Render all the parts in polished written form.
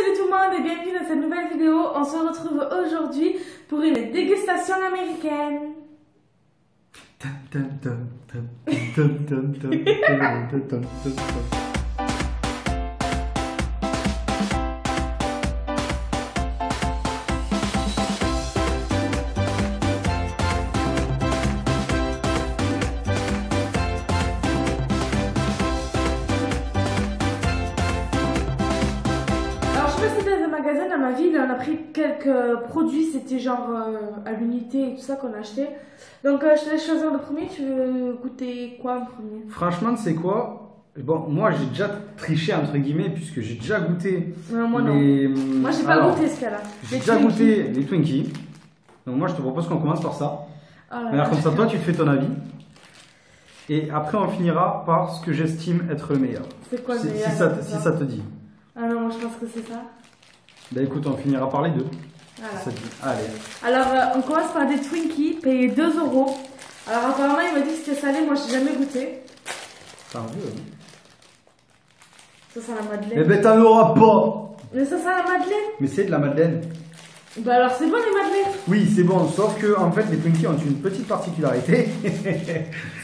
salut tout le monde et bienvenue dans cette nouvelle vidéo. On se retrouve aujourd'hui pour une dégustation américaine. Dans ma ville, on a pris quelques produits, c'était genre à l'unité et tout ça qu'on a acheté. Donc je te laisse choisir le premier. Tu veux goûter quoi en premier? Franchement, c'est quoi? Bon, moi j'ai déjà triché entre guillemets puisque j'ai déjà goûté. Moi non. Moi j'ai pas goûté ce cas-là. J'ai déjà goûté les Twinkies. Donc moi je te propose qu'on commence par ça. Alors comme ça toi tu te fais ton avis. Et après on finira par ce que j'estime être le meilleur. C'est quoi le meilleur? Si ça te dit. Ah non, moi je pense que c'est ça. Bah écoute, on finira par les deux. Voilà. Ça te dit. Allez. Alors on commence par des Twinkies payés 2 €. Alors apparemment il m'a dit que c'était salé, moi j'ai jamais goûté. T'as envie, oui. Ça sent la madeleine. Eh ben t'en auras pas. Mais ça sent la madeleine. Mais c'est de la madeleine. Bah alors c'est bon les madeleines. Oui c'est bon, sauf que en fait les Twinkies ont une petite particularité.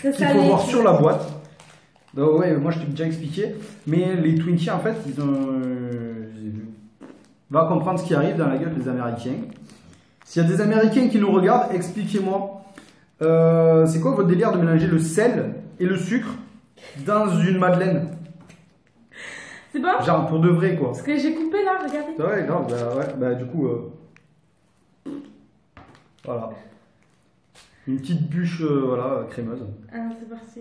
C'est qu'il faut voir sur la boîte. Donc ouais, moi je t'ai déjà expliqué. Mais les Twinkies en fait ils ont... va comprendre ce qui arrive dans la gueule des Américains. S'il y a des Américains qui nous regardent, expliquez-moi. C'est quoi votre délire de mélanger le sel et le sucre dans une madeleine? C'est bon? Genre pour de vrai quoi. Ce que j'ai coupé là, regardez. Ouais, grave, bah du coup... voilà. Une petite bûche voilà, crémeuse. Ah, c'est parti.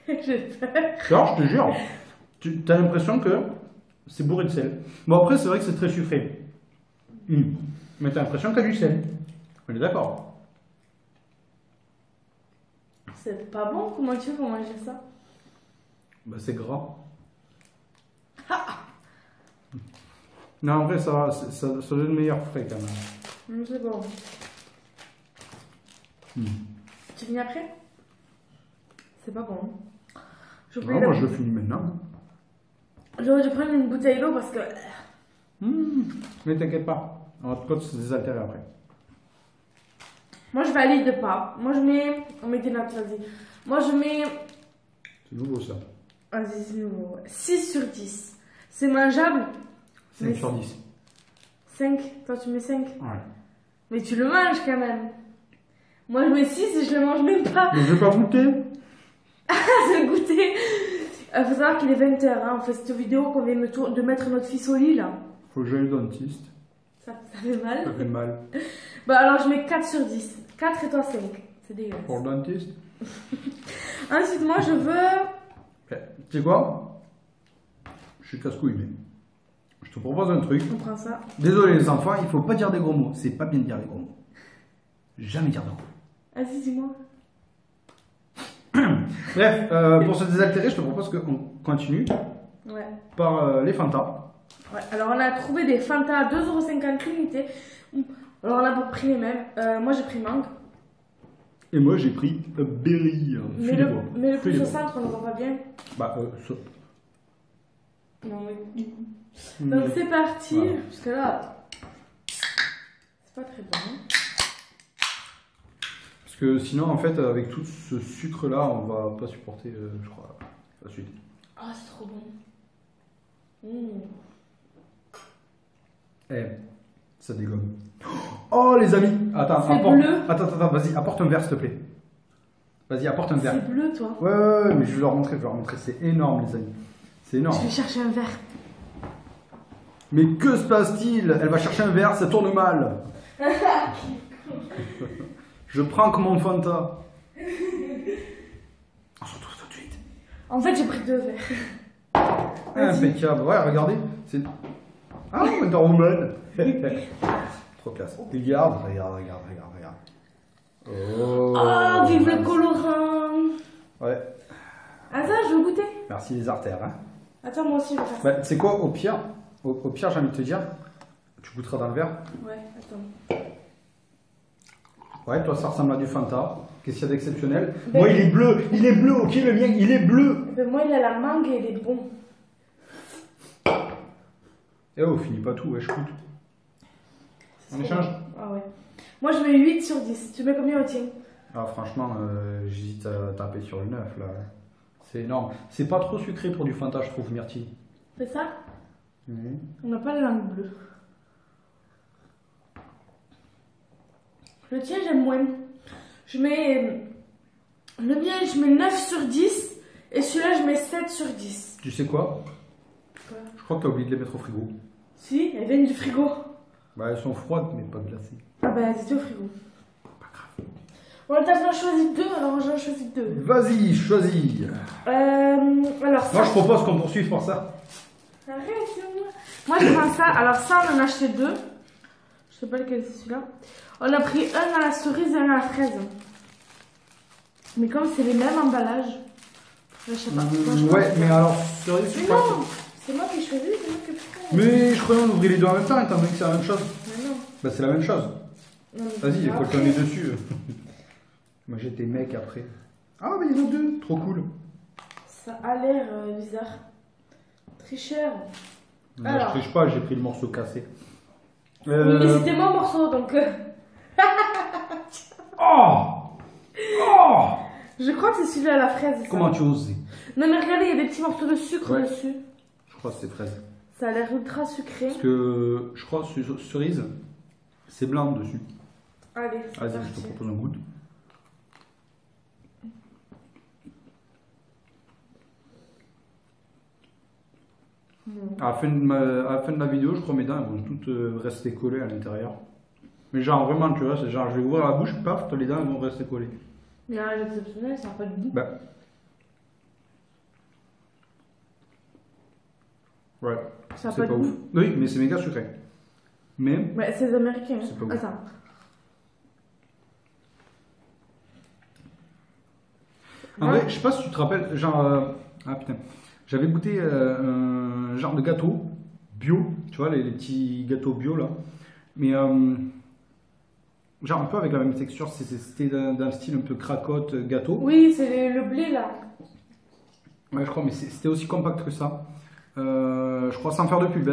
J'ai peur. Alors, je te jure, tu as l'impression que c'est bourré de sel. Bon, après, c'est vrai que c'est très sucré. Mais tu as l'impression qu'il y a du sel. On est d'accord. C'est pas bon, comment tu veux manger ça? Bah, c'est gras. Non, en vrai, ça va, ça donne le meilleur frais quand même. C'est bon. Tu finis après? C'est pas bon. Non, moi, je le finis maintenant. J'aurais dû prendre une bouteille d'eau parce que... Mais t'inquiète pas, on va pas se désaltérer après. Moi je valide pas. Moi je mets... On met des notes, vas-y. Moi je mets... C'est nouveau ça. Vas-y, c'est nouveau. 6 sur 10. C'est mangeable? 5 sur 10. 5? Toi tu mets 5? Ouais. Mais tu le manges quand même. Moi je mets 6 et je le mange même pas. Mais je vais pas goûter. Ah, c'est goûter. Il faut savoir qu'il est 20 h, hein. On fait cette vidéo qu'on vient de mettre notre fils au lit là. Faut que j'aille au dentiste. Ça fait mal. Ça fait mal. Bah alors je mets 4 sur 10. 4 et toi 5. C'est dégueulasse. Pour le dentiste. Ensuite moi je veux... Tu sais quoi? Je suis casse-couille mais... Je te propose un truc. On prend ça. Désolé les enfants, il faut pas dire des gros mots. C'est pas bien de dire des gros mots. Jamais dire de gros mots. Vas-y, dis-moi. Bref, pour se désaltérer, je te propose qu'on continue par les Fanta. Ouais, alors on a trouvé des Fanta à 2,50 € l'unité. Alors on a pas pris les mêmes. Moi j'ai pris mangue. Et moi j'ai pris berry. Mais le plus au centre, on ne voit pas bien. Bah, ça. Non, mais du coup. Donc c'est parti. Voilà. Parce que là, c'est pas très bon. Parce que sinon, en fait, avec tout ce sucre-là, on va pas supporter, je crois, la suite. Ah, c'est trop bon. Eh, ça dégomme. Oh, les amis! Attends, attends, vas-y, apporte un verre, s'il te plaît. Vas-y, apporte un verre. C'est bleu, toi? Ouais, mais je vais leur montrer, C'est énorme, les amis. C'est énorme. Je vais chercher un verre. Mais que se passe-t-il? Elle va chercher un verre, ça tourne mal. Je prends comme mon Fanta. On se retrouve tout de suite. En fait, j'ai pris 2 verres. Impeccable. Ouais, regardez. Ah, Wonder Woman. Trop classe. Regarde. Oh, vive le colorant. Ouais. Attends, je veux goûter. Merci les artères. Hein. Attends, moi aussi, je vais faire ça. Bah, c'est quoi, au pire, j'ai envie de te dire, tu goûteras dans le verre. Ouais, attends. Ouais, toi ça ressemble à du Fanta. Qu'est-ce qu'il y a d'exceptionnel? Moi il est bleu, ok le mien, il est bleu. Ben moi il a la mangue et il est bon. Eh oh, finis pas tout, ouais, je coûte. On échange? Ah ouais. Moi je mets 8 sur 10. Tu mets combien au tien? Ah, franchement, j'hésite à taper sur le 9 là. C'est énorme. C'est pas trop sucré pour du Fanta, je trouve, myrtille. C'est ça? Mhm. On n'a pas la langue bleue. Le tien, j'aime moins. Je mets. Le mien, je mets 9 sur 10. Et celui-là, je mets 7 sur 10. Tu sais quoi? Quoi? Je crois que t'as oublié de les mettre au frigo. Si, elles viennent du frigo. Bah, elles sont froides, mais pas glacées. Ah bah, elles étaient au frigo. Pas grave. Bon, t'as choisi 2, alors j'en choisis 2. Vas-y, choisis. Alors ça. Moi, je propose qu'on poursuive par ça. Arrête, moi je prends ça. Alors ça, on en a acheté 2. Je sais pas lequel c'est celui-là. On a pris un à la cerise et un à la fraise. Mais comme c'est les mêmes emballages, je sais pas. Ouais, mais alors, cerise, je Mais crois non, que... c'est moi qui choisis, c'est moi qui prends. Mais je croyais qu'on ouvrait les deux en même temps, étant donné que c'est la même chose. Mais non. Bah, c'est la même chose. Non, mais Vas-y, il faut que après, t'en aies dessus. Moi, j'étais mec après. Ah, mais il y en a deux. Trop cool. ça a l'air bizarre. Très cher. Moi, Alors. je triche pas, j'ai pris le morceau cassé. Oui, mais c'était mon morceau, donc... Oh! Oh! Je crois que c'est celui à la fraise. ça. Comment tu oses? Non, mais regardez, il y a des petits morceaux de sucre Ouais. dessus. Je crois que c'est fraise. Ça a l'air ultra sucré. Parce que je crois que cerise, c'est blanc dessus. Allez, c'est Vas-y, parti. je te propose un goût. À la fin de la vidéo, je crois mes dents elles vont toutes rester collées à l'intérieur. Mais genre vraiment, tu vois, c'est genre je vais ouvrir la bouche, paf, les dents elles vont rester collées. Mais un exceptionnel, ça n'a pas de goût. Bah. Ouais. Ça n'a C'est pas pas de ouf. goût. Oui, mais c'est méga sucré. Mais. Mais c'est les américains. C'est pas ouf. Attends. En vrai, je sais pas si tu te rappelles, genre. Ah putain. J'avais goûté un genre de gâteau bio, tu vois, les petits gâteaux bio là. Mais. Genre un peu avec la même texture, c'était d'un style un peu cracotte gâteau. Oui, c'est le blé là. Ouais, je crois, mais c'était aussi compact que ça. Je crois, sans faire de pub,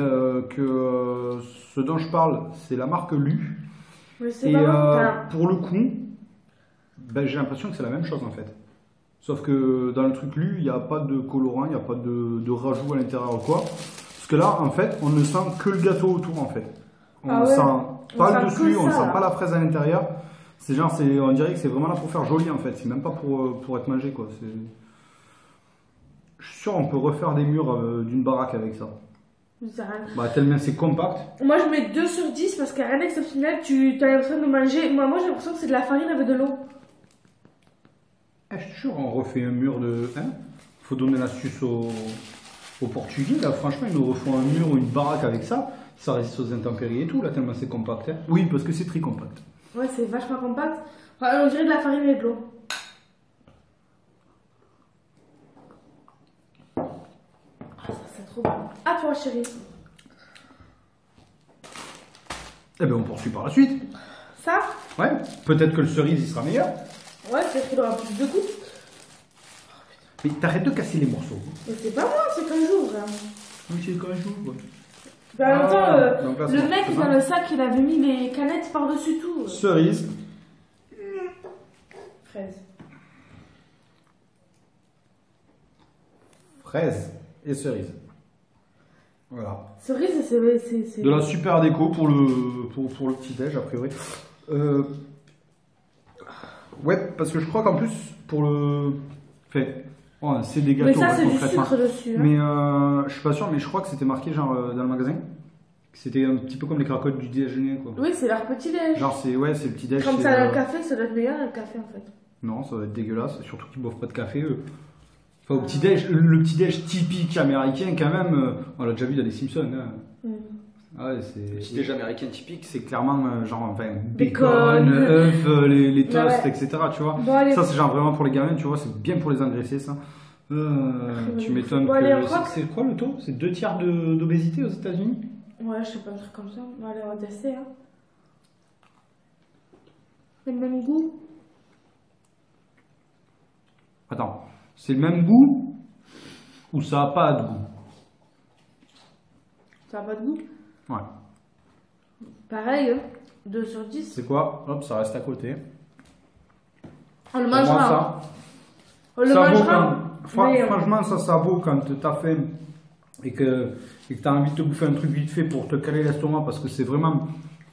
que ce dont je parle, c'est la marque Lu. Mais c'est Et pas bon. Enfin, pour le coup, ben, j'ai l'impression que c'est la même chose en fait. Sauf que dans le truc Lu, il n'y a pas de colorant, il n'y a pas de rajout à l'intérieur ou quoi. Parce que là, en fait, on ne sent que le gâteau autour en fait. On Ah ne ouais. sent pas On le sent dessus, que on ne ça, sent là. pas la fraise à l'intérieur. C'est genre, on dirait que c'est vraiment là pour faire joli en fait. C'est même pas pour être mangé quoi. Je suis sûr on peut refaire des murs d'une baraque avec ça. ça rien. Bah, tellement c'est compact. Moi je mets 2 sur 10 parce qu'il n'y a rien d'exceptionnel. Tu as l'impression de manger. Moi j'ai l'impression que c'est de la farine avec de l'eau. Eh, je suis sûr, on refait un mur de. Hein, faut donner l'astuce aux Portugais. Là, franchement, ils nous refont un mur ou une baraque avec ça. Ça résiste aux intempéries et tout, là, tellement c'est compact. Hein. Oui, parce que c'est très compact. Ouais, c'est vachement compact. Enfin, on dirait de la farine et de l'eau. Ah, ça c'est trop bon. À toi chérie. Eh ben, on poursuit par la suite. Ça? Ouais, peut-être que le cerise, il sera meilleur. Ouais, peut-être qu'il aura plus de goût. Mais t'arrêtes de casser les morceaux. Mais c'est pas moi, c'est qu'un jour. Hein. Oui, c'est quand je joue. Ouais. Ben, en même temps, donc là, le c'est mec bon. dans le sac, il avait mis les canettes par-dessus tout. Cerise. Fraise. Fraise et cerise. Voilà. Cerise, c'est. De la super déco pour le petit-déj, a priori. Ouais, parce que je crois qu'en plus, pour le. Fait. Oh, c'est des Mais gâteaux, ça, ouais, c'est du concrètement. sucre dessus. Hein. Mais je suis pas sûr, mais je crois que c'était marqué genre dans le magasin. Que c'était un petit peu comme les cracottes du déjeuner, quoi. Oui, c'est leur petit déj. Genre, c'est le petit-déj. Comme c'est, ça, le café, ça doit être meilleur le café en fait. Non, ça va être dégueulasse, surtout qu'ils boivent pas de café, eux. Enfin, au petit-déj, le petit-déj typique américain, quand même, on l'a déjà vu dans les Simpsons. Hein. Mm. Ah ouais, c'est. Le petit-déj américain typique, c'est clairement genre enfin, Bacon. bacon, œufs, les toasts, Ouais. etc. Tu vois. Bon, allez. Ça, c'est genre vraiment pour les gamins, tu vois, c'est bien pour les engraisser, ça. Tu m'étonnes Bon, allez, on que. croque. C'est quoi le taux? C'est 2 tiers d'obésité aux États-Unis? Ouais, je sais pas, un truc comme ça. Bon, allez, on va tester. Hein. C'est le même goût. Attends, c'est le même goût ou ça a pas de goût? Ça n'a pas de goût. Ouais. Pareil, hein. 2 sur 10. C'est quoi? Hop, ça reste à côté. On le Pour moi, mangera. ça, On le ça vaut mangera. Mais, franchement, ça vaut quand t'as faim et que t'as envie de te bouffer un truc vite fait pour te caler l'estomac parce que c'est vraiment,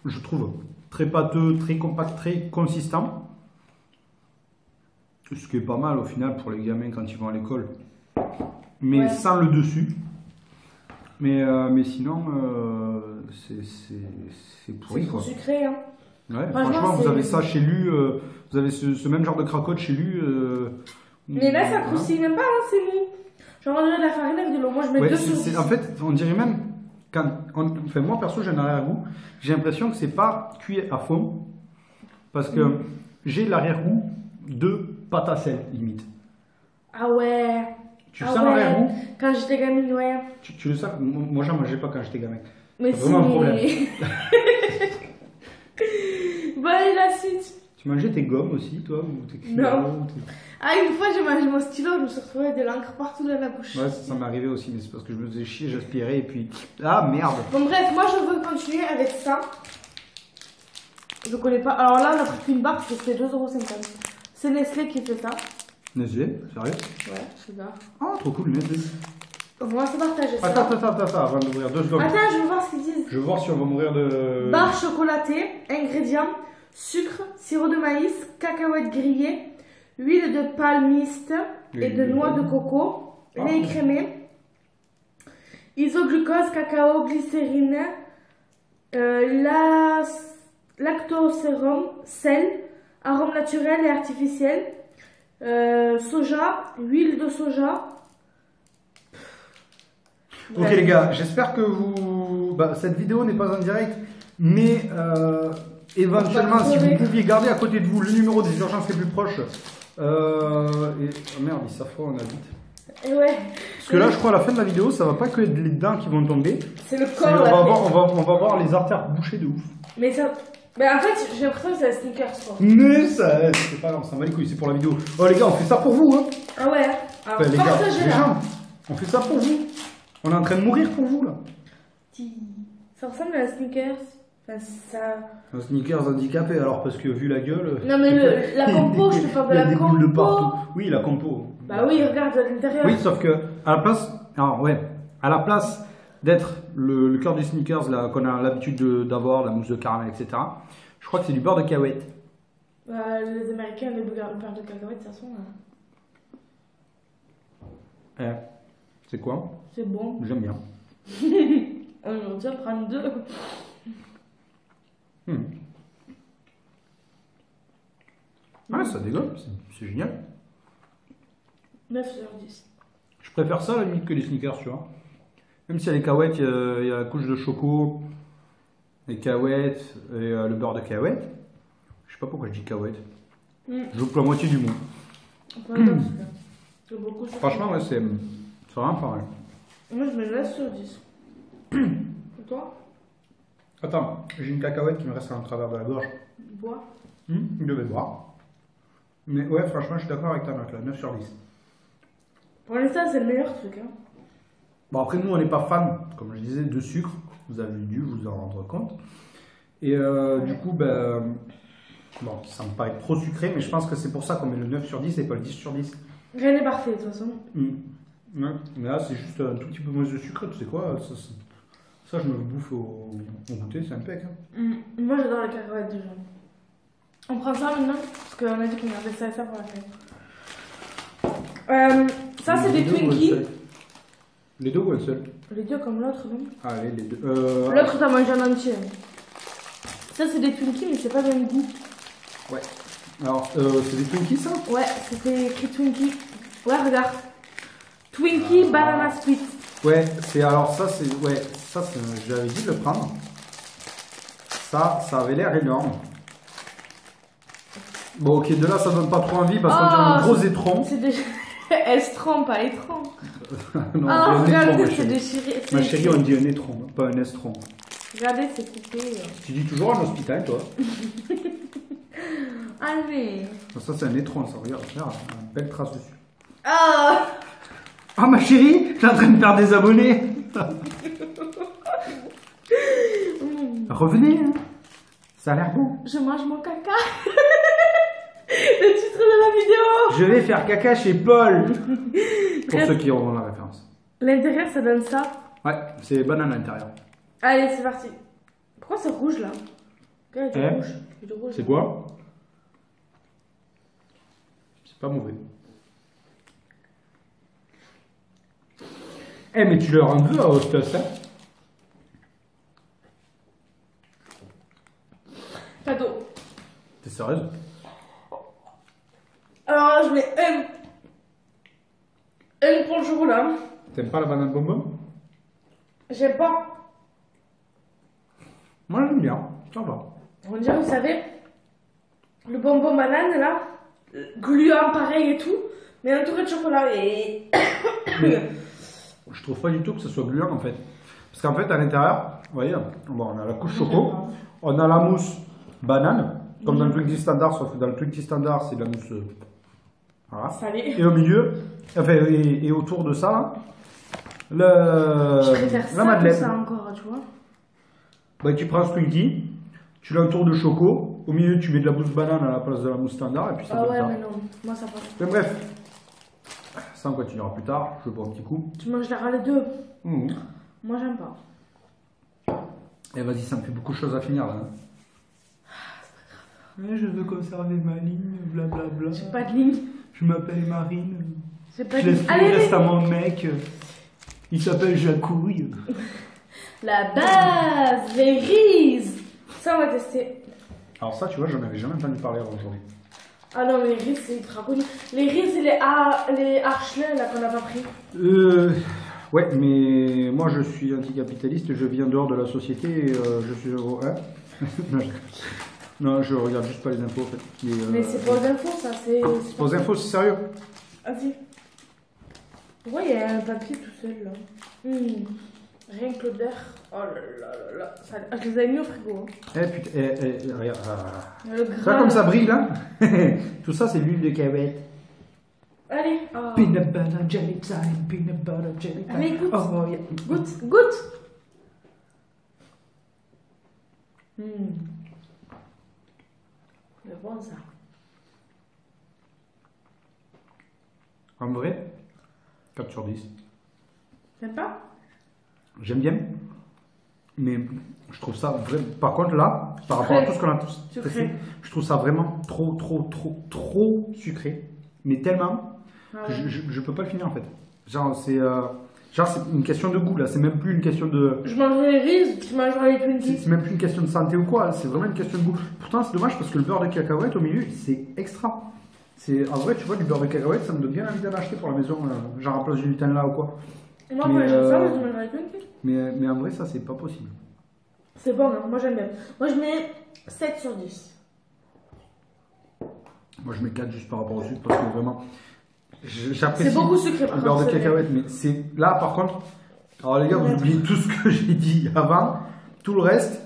je trouve, très pâteux, très compact, très consistant. Ce qui est pas mal au final pour les gamins quand ils vont à l'école. Mais Ouais. sans le dessus. Mais sinon, c'est pourri c'est trop quoi. sucré, hein. Ouais, Franchement, franchement, vous c'est- avez ça chez Lu, vous avez ce même genre de cracotte chez Lu. Mais là, ça voilà. croustille même pas, hein, c'est mou. Genre, on dirait de la farine avec de l'eau. Moi, je mets Ouais, 2 sur 10. en fait, on dirait même, enfin, moi perso, j'ai un arrière-goût, j'ai l'impression que c'est pas cuit à fond, parce que j'ai l'arrière-goût de pâte à sel, limite. Ah ouais. Tu Ah sens ouais. l'arrière-goût? Quand j'étais gamine, ouais. Tu le sens? Moi, j'en mangeais pas quand j'étais gamin. Mais C'est vraiment un problème. Bon, allez, la suite. Tu mangeais tes gommes aussi, toi? Ou tes Non. stylos, Ah, une fois, j'ai mangé mon stylo, je me suis retrouvée de l'encre partout dans la bouche. Ouais, ça m'est arrivé aussi, mais c'est parce que je me faisais chier, j'aspirais et puis. Ah merde! Bon, bref, moi, je veux continuer avec ça. Je connais pas. Alors là, on a pris qu'une barre, c'était 2,50 €. C'est Nestlé qui fait ça. Nestlé? Sérieux? Ouais, je sais pas. Ah, trop cool, Nestlé. On va se partager ça. Attends, avant d'ouvrir 2 secondes. Attends, je veux voir ce qu'ils disent. Je veux voir si on va mourir de. Barre chocolatée, ingrédients, sucre, sirop de maïs, cacahuètes grillées, huile de palmiste et de noix de coco, Ah. lait écrémé, isoglucose, cacao, glycérine, lactosérum, sel, arômes naturels et artificiels, soja, huile de soja. Ok Bref. les gars, j'espère que vous... Bah, cette vidéo n'est pas en direct, mais éventuellement si vous pouviez garder à côté de vous le numéro des urgences les plus proches. Et... oh merde, il s'affole, on a vite. Et ouais. Parce que là je crois à la fin de la vidéo, ça va pas que être les dents qui vont tomber. C'est le C'est- corps. on, là, va mais- voir, on va voir les artères bouchées de ouf. Mais ça. Mais en fait, j'ai l'impression que c'est un sneakers, quoi. Mais ça, c'est pas grave, on s'en va les couilles, c'est pour la vidéo. Oh les gars, on fait ça pour vous hein. Ah ouais. Alors, Enfin, les gars, les partagez-la. gens, on fait ça pour vous. On est en train de mourir pour vous là. Ça ressemble à un sneakers. Enfin, ça. Un sneakers handicapé alors parce que vu la gueule. Non, mais la compo, je te parle de il y a la des boules de partout. compo. Oui, la compo. Bah oui, regarde à l'intérieur. Oui, sauf que à la place, alors ouais, à la place d'être le cœur du sneakers là qu'on a l'habitude d'avoir, la mousse de caramel, etc. Je crois que c'est du beurre de cacahuète. Les Américains, le beurre de cacahuète, de toute façon, C'est quoi? c'est bon. J'aime bien. Aujourd'hui, on prend 2. Ouais, ça dégomme, c'est génial. 9 sur 10. Je préfère ça à la limite que les sneakers, tu vois. Même si les cacahuètes, il y a la couche de choco, les cacahuètes et le beurre de cacahuète. Je sais pas pourquoi je dis cacahuète. Je loupe la moitié du mot. C'est beaucoup sur Franchement, ouais, c'est vraiment pareil. Moi, je mets 9 sur 10. Et toi? Attends, j'ai une cacahuète qui me reste en travers de la gorge. Bois. Je devais boire. Mais ouais, franchement, je suis d'accord avec ta note là, 9 sur 10. Pour l'instant, c'est le meilleur truc. Hein. Bon, après, nous, on n'est pas fan, comme je disais, de sucre. Vous avez dû vous en rendre compte. Et du coup, ben. Bon, ça me paraît trop sucré, mais je pense que c'est pour ça qu'on met le 9 sur 10 et pas le 10 sur 10. Rien n'est parfait, de toute façon. Ouais. Mais là, c'est juste un tout petit peu moins de sucre, tu sais quoi, ça je me le bouffe au goûter, c'est impec. Hein. Moi, j'adore les cacahuètes déjà. On prend ça maintenant, parce qu'on a dit qu'on avait ça et ça pour la fin. Ça, c'est des Les deux ou un Twinkies. seul? Les deux ou un seul? Les deux comme l'autre, non? Allez, les deux. L'autre, t'as mangé en entier. Ça, c'est des Twinkies, mais c'est pas le même goût. Ouais. Alors, c'est des Twinkies, ça? Ouais, c'était écrit Twinkie. Ouais, regarde. Twinkie Banana Split. Ouais, c'est alors ça, c'est. Ouais, ça, j'avais dit de le prendre. Ça avait l'air énorme. Bon, ok, de là, ça donne pas trop envie parce qu'on dirait un gros étron. C'est des. Estron, pas étron. Non, Ah, c'est un étron, regardez, ma c'est chérie. déchiré. Ma chérie, on dit un étron, pas un estron. Regardez, c'est coupé. Tu dis toujours un hospital, toi? Allez. Ça, c'est un étron, ça. Regarde, une belle trace dessus. Ah. Ah, ma chérie, t'es en train de perdre des abonnés. Revenez, hein. Ça a l'air bon. Je mange mon caca. Le titre de la vidéo. Je vais faire caca chez Paul. Pour ceux qui auront la référence. L'intérieur, ça donne ça. Ouais, c'est banane à l'intérieur. Allez, c'est parti. Pourquoi c'est rouge là? Regarde, il y a du rouge. Il y a du rouge. C'est quoi? C'est pas mauvais. Eh, mais tu leur en veux à hostess, hein? Cadeau. T'es sérieuse? Alors, je mets un pour le chocolat. T'aimes pas la banane bonbon? J'aime pas. Moi j'aime bien, ça va. On dirait, vous savez, le bonbon banane là, gluant pareil et tout, mais entouré de chocolat et. Mais je trouve pas du tout que ce soit gluant en fait. Parce qu'en fait à l'intérieur, vous voyez, bon, on a la couche choco, on a la mousse banane, comme dans le Twinkie standard, sauf que dans le Twinkie standard c'est de la mousse. Voilà. Salé. Et au milieu, enfin, et autour de ça, là, Je préfère la ça madeleine. que ça encore, tu vois. Bah, tu prends ce Twinkie, tu l'entoures de choco, au milieu tu mets de la mousse banane à la place de la mousse standard, et puis ça Ah donne ouais, ça. mais non, moi ça passe. Mais bref, ça on continuera plus tard, je bois un petit coup. Tu manges les deux. Mmh. Moi j'aime pas. Et vas-y, ça me fait beaucoup de choses à finir là. Ouais, je veux conserver ma ligne, blablabla. J'ai pas de ligne. Je m'appelle Marine. J'ai pas Je de laisse ligne. tout le Allez, reste à mon mec. Il s'appelle Jacouille. la base, les rises. Ça on va tester. Alors ça, tu vois, j'en avais jamais entendu parler avant aujourd'hui. Ah non, mais les rises c'est ultra connu. Les rises et les Archelais là qu'on a pas pris. Ouais, mais moi je suis anticapitaliste, je viens dehors de la société, et, je suis euro 1. Non, je regarde juste pas les infos en fait. Mais c'est pas aux infos ça, c'est. Aux infos, c'est sérieux. Vas-y. Pourquoi il y a un papier tout seul là? Rien que l'odeur. Oh là là là là. Ça... Je les avais mis au frigo. Hein. Eh putain, regarde. Le Ça gras. comme ça brille là. Tout ça c'est l'huile de cacahuète. Allez. Oh. Peanut butter jelly time, peanut butter jelly time. Allez, goûte. Oh, yeah. Goûte, goûte. C'est bon ça. En vrai, 4 sur 10. T'aimes pas? J'aime bien. Mais je trouve ça vraiment. Par contre là, par rapport à tout ce qu'on a tous testé, je trouve ça vraiment trop sucré. Mais tellement que je peux pas le finir en fait. Genre c'est une question de goût là, c'est même plus une question de. Je mangerai les rises, tu mangeras les Twinkies. C'est même plus une question de santé ou quoi, c'est vraiment une question de goût. Pourtant c'est dommage parce que le beurre de cacahuète au milieu c'est extra. En vrai tu vois du beurre de cacahuète ça me donne bien envie d'en acheter pour la maison, genre à place du Nutella ou quoi. Moi j'aime ça, mais tu mangeras les Twinkies. Mais en vrai ça c'est pas possible. C'est bon, hein. Moi j'aime bien. Moi je mets 7 sur 10. Moi je mets 4 juste par rapport au sucre parce que vraiment j'apprécie C'est beaucoup sucré par le beurre de contre, cacahuète, mais c'est là par contre. Alors les gars, vous oubliez tout ce que j'ai dit avant. Tout le reste,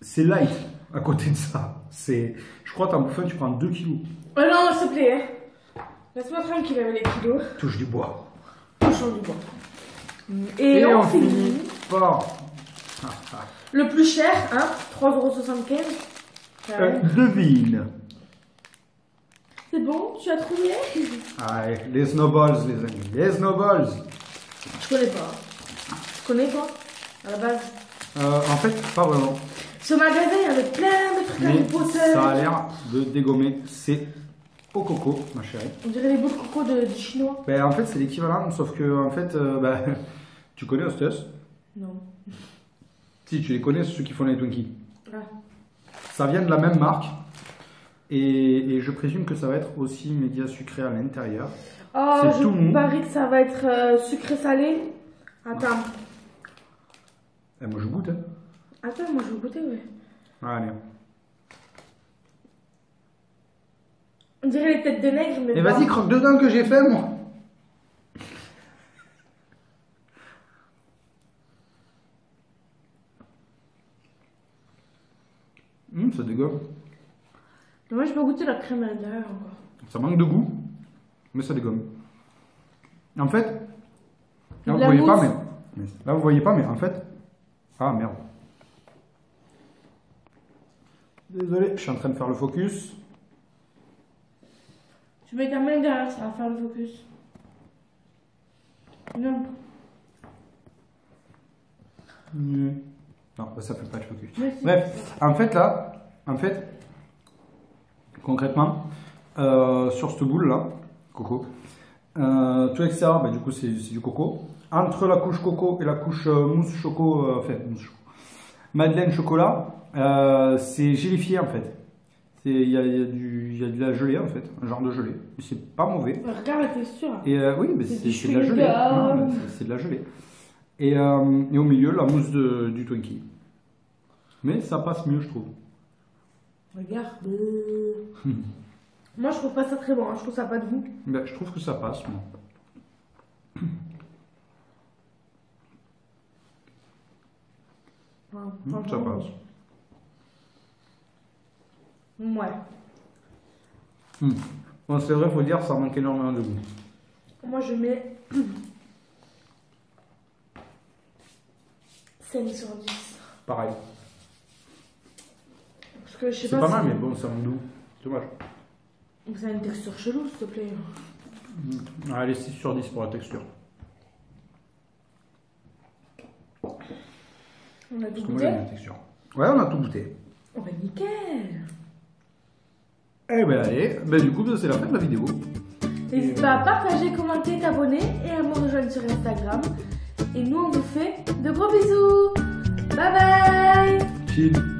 c'est light à côté de ça. Je crois que t'en bouffes un, tu prends 2 kilos. Oh non, s'il te plaît. Hein. Laisse-moi tranquille avec les kilos. Touche du bois. Touchons du bois. Et on finit par le plus cher, hein, 3,75 €. devine. C'est bon, tu as trouvé? Allez, les snowballs, les amis. Les snowballs. Je connais pas. Tu connais quoi? À la base. En fait, pas vraiment. Ce magasin, il y avait plein de trucs Mais Harry Potter. ça a l'air de dégommer. C'est au coco, ma chérie. On dirait les bouts de coco du chinois. Ben, en fait, c'est l'équivalent, sauf que, en fait, tu connais Hostess? Non. Si, tu les connais, ceux qui font les Twinkies. Ah. Ça vient de la même marque. Et je présume que ça va être aussi média sucré à l'intérieur. Oh, C'est tout mou. je parie que ça va être sucré-salé. Attends. Moi, je goûte, hein. Attends, moi je veux goûter, ouais. Allez. On dirait les têtes de nègre, mais. Et vas-y, croque dedans que j'ai fait, moi. Ça dégomme. Moi je peux goûter la crème à l'intérieur encore. Ça manque de goût, mais ça dégomme. En fait, là vous La voyez pas, mousse. mais là vous voyez pas, mais en fait, ah merde. Désolé, je suis en train de faire le focus. Tu mets ta main derrière, ça va faire le focus. Non. Non, bah, ça fait pas le focus. Merci. Bref, en fait, concrètement, sur cette boule là, coco, tout l'extérieur, bah, du coup, c'est du coco. Entre la couche coco et la couche mousse choco, Madeleine chocolat, c'est gélifié en fait. Il y a de la gelée en fait, un genre de gelée. C'est pas mauvais. Regarde la texture. Et oui, mais c'est du de la gelée. chewing-gum. Non, c'est de la gelée. Et au milieu, la mousse du Twinkie. Mais ça passe mieux, je trouve. Regarde. Moi, je trouve pas ça très bon. Hein. Je trouve ça pas de goût. Ben, je trouve que ça passe, moi. Ça passe. Ouais. Bon, c'est vrai, faut dire, ça manque énormément de goût. Moi, je mets 5 sur 10. Pareil. Parce que je sais C'est pas pas mal, si... mais bon, ça manque de goût. C'est dommage. Vous avez une texture chelou, s'il te plaît. Allez, 6 sur 10 pour la texture. On a tout Parce que moi, goûté. j'aime la texture. Ouais, on a tout goûté. Oh bah nickel. Eh ben allez, ben du coup, c'est la fin de la vidéo. N'hésite pas à partager, commenter, t'abonner et à me rejoindre sur Instagram. Et nous, on vous fait de gros bisous. Bye bye. Chill.